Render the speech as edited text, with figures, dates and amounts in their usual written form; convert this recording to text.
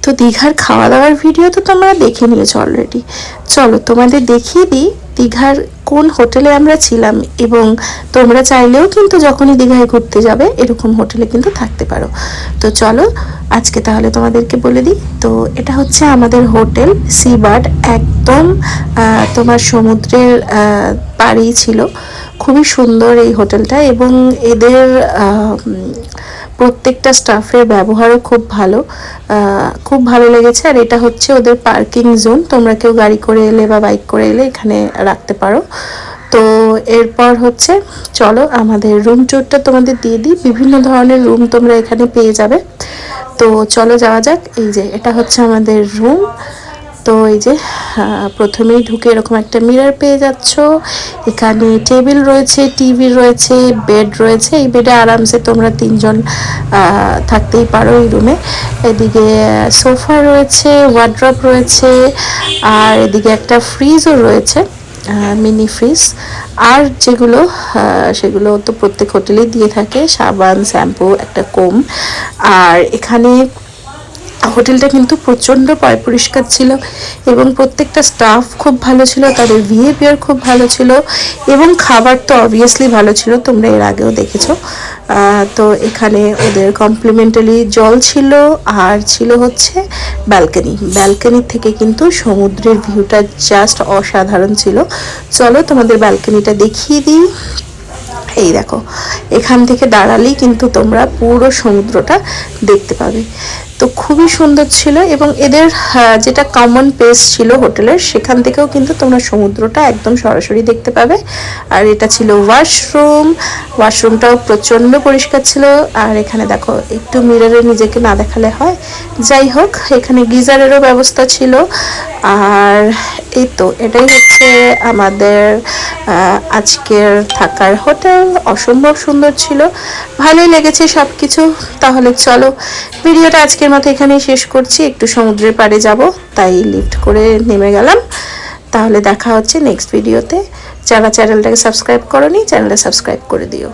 তো দীঘার খাওয়া দাওয়ার ভিডিও তো তোমরা দেখে নিয়েছো অলরেডি। চলো তোমাদের দেখিয়ে দিই দীঘার কোন হোটেলে আমরা ছিলাম, এবং তোমরা চাইলেও কিন্তু যখনই দীঘায় ঘুরতে যাবে এরকম হোটেলে কিন্তু থাকতে পারো। তো চলো আজকে তাহলে তোমাদেরকে বলে দিই। তো এটা হচ্ছে আমাদের হোটেল সিবার্ড, একদম তোমার সমুদ্রের পাড়েই ছিল। খুবই সুন্দর এই হোটেলটা, এবং এদের প্রত্যেকটা স্টাফের ব্যবহারও খুব ভালো লেগেছে। আর এটা হচ্ছে ওদের পার্কিং জোন, তোমরা কেউ গাড়ি করে এলে বা বাইক করে এলে এখানে রাখতে পারো। তো এরপর হচ্ছে চলো আমাদের রুম ট্যুরটা তোমাদের দিয়ে দিই। বিভিন্ন ধরনের রুম তোমরা এখানে পেয়ে যাবে। তো চলো যাওয়া যাক। এই যে এটা হচ্ছে আমাদের রুম। তো এই যে প্রথমেই ঢুকে এরকম একটা মিরর পেয়ে যাচ্ছ। এখানে টেবিল রয়েছে, টিভি রয়েছে, বেড রয়েছে। এই বেডে আরামসে তোমরা 3 জন থাকতেই পারো এই রুমে। এদিকে সোফা রয়েছে, ওয়ার্ড্রপ রয়েছে, আর এদিকে একটা ফ্রিজও রয়েছে, মিনি ফ্রিজ। আর সেগুলো তো প্রত্যেক হোটেলেই দিয়ে থাকে, সাবান, শ্যাম্পু, একটা কোম। আর এখানে হোটেলটা কিন্তু প্রচণ্ড পরিষ্কার ছিল, এবং প্রত্যেকটা স্টাফ খুব ভালো ছিল, তাদের বিহেভিয়ার খুব ভালো ছিল, এবং খাবার তো অবভিয়াসলি ভালো ছিল, তোমরা এর আগেও দেখেছো। তো এখানে ওদের কমপ্লিমেন্টারি জল ছিল, আর ছিল হচ্ছে ব্যালকনি থেকে কিন্তু সমুদ্রের ভিউটা জাস্ট অসাধারণ ছিল। চলো তোমাদের ব্যালকনিটা দেখিয়ে দিই। এই দেখো, এখান থেকে দাঁড়ালেই কিন্তু তোমরা পুরো সমুদ্রটা দেখতে পাবে। তো খুবই সুন্দর ছিল, এবং এদের যেটা কমন প্লেস ছিল হোটেলের, সেখান থেকেও কিন্তু তোমরা সমুদ্রটা একদম সরাসরি দেখতে পাবে। আর এটা ছিল ওয়াশরুমটাও প্রচণ্ড পরিষ্কার ছিল। আর এখানে দেখো, একটু মিররে নিজেকে না দেখালে হয়, যাই হোক এখানে গিজারেরও ব্যবস্থা ছিল। আর এই তো এটাই হচ্ছে আমাদের আজকের থাকার হোটেল। অসম্ভব সুন্দর ছিল, ভালোই লেগেছে সব কিছু। তাহলে চলো ভিডিওটা আজকের মতো এখানেই শেষ করছি। একটু সমুদ্রের পাড়ে যাব, তাই লিফট করে নেমে গেলাম। তাহলে দেখা হচ্ছে নেক্সট ভিডিওতে। যারা চ্যানেলটাকে সাবস্ক্রাইব করোনি, চ্যানেলটা সাবস্ক্রাইব করে দিও।